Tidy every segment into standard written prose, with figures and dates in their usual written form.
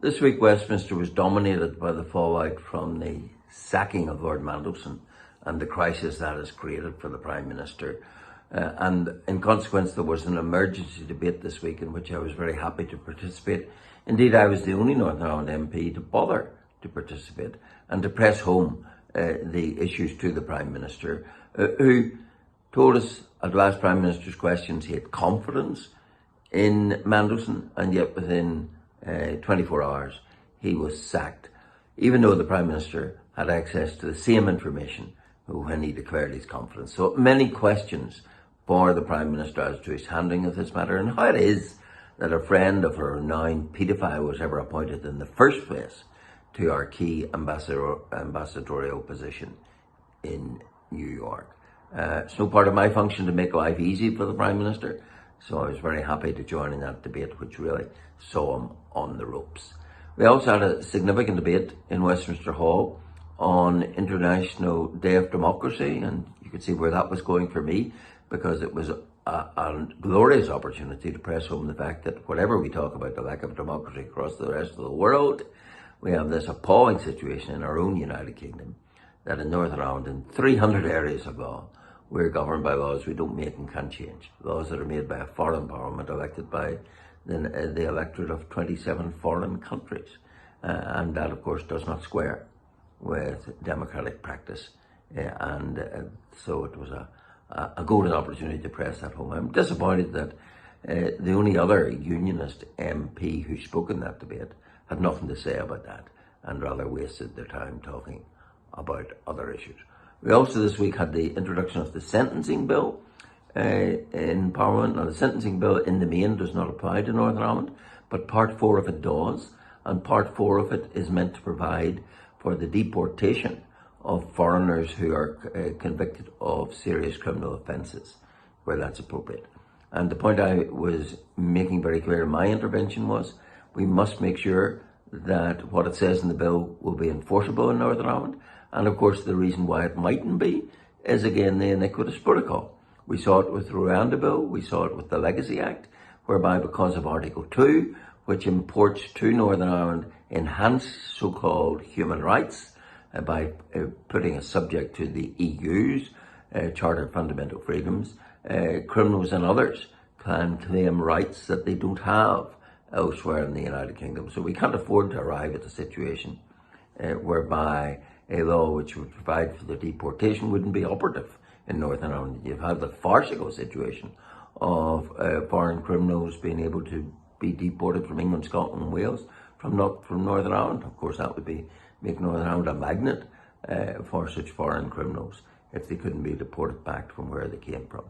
This week, Westminster was dominated by the fallout from the sacking of Lord Mandelson and the crisis that has created for the Prime Minister. And in consequence, there was an emergency debate this week in which I was very happy to participate. Indeed, I was the only Northern Ireland MP to bother to participate and to press home the issues to the Prime Minister, who told us at last Prime Minister's questions he had confidence in Mandelson, and yet within 24 hours he was sacked, even though the Prime Minister had access to the same information when he declared his confidence. So many questions for the Prime Minister as to his handling of this matter, and how it is that a friend of a renowned paedophile was ever appointed in the first place to our key ambassadorial position in New York. It's no part of my function to make life easy for the Prime Minister, so I was very happy to join in that debate, which really saw him on the ropes. We also had a significant debate in Westminster Hall on International Day of Democracy, and you could see where that was going for me, because it was a glorious opportunity to press home the fact that whatever we talk about the lack of democracy across the rest of the world, we have this appalling situation in our own United Kingdom, that in Northern Ireland, in 300 areas of law, we're governed by laws we don't make and can't change. Laws that are made by a foreign parliament elected by the electorate of 27 foreign countries. And that, of course, does not square with democratic practice. So it was a golden opportunity to press that home. I'm disappointed that the only other unionist MP who spoke in that debate had nothing to say about that and rather wasted their time talking about other issues. We also this week had the introduction of the sentencing bill in Parliament. Now, the sentencing bill in the main does not apply to Northern Ireland, but Part 4 of it does, and Part 4 of it is meant to provide for the deportation of foreigners who are convicted of serious criminal offences, where that's appropriate. And the point I was making very clear in my intervention was we must make sure that what it says in the bill will be enforceable in Northern Ireland. And of course, the reason why it mightn't be is again the iniquitous protocol. We saw it with the Rwanda Bill, we saw it with the Legacy Act, whereby because of Article 2, which imports to Northern Ireland enhanced so-called human rights by putting a subject to the EU's Charter of Fundamental Freedoms, criminals and others can claim rights that they don't have elsewhere in the United Kingdom. So we can't afford to arrive at a situation whereby a law which would provide for the deportation wouldn't be operative in Northern Ireland. You've had the farcical situation of foreign criminals being able to be deported from England, Scotland and Wales from Northern Ireland. Of course, that would make Northern Ireland a magnet for such foreign criminals if they couldn't be deported back from where they came from.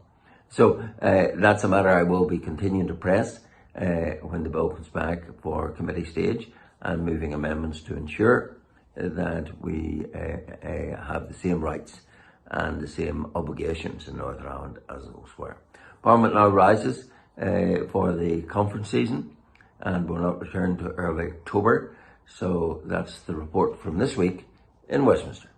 So that's a matter I will be continuing to press when the bill comes back for committee stage, and moving amendments to ensure that we have the same rights and the same obligations in Northern Ireland as elsewhere. Parliament now rises for the conference season and will not return to early October. So that's the report from this week in Westminster.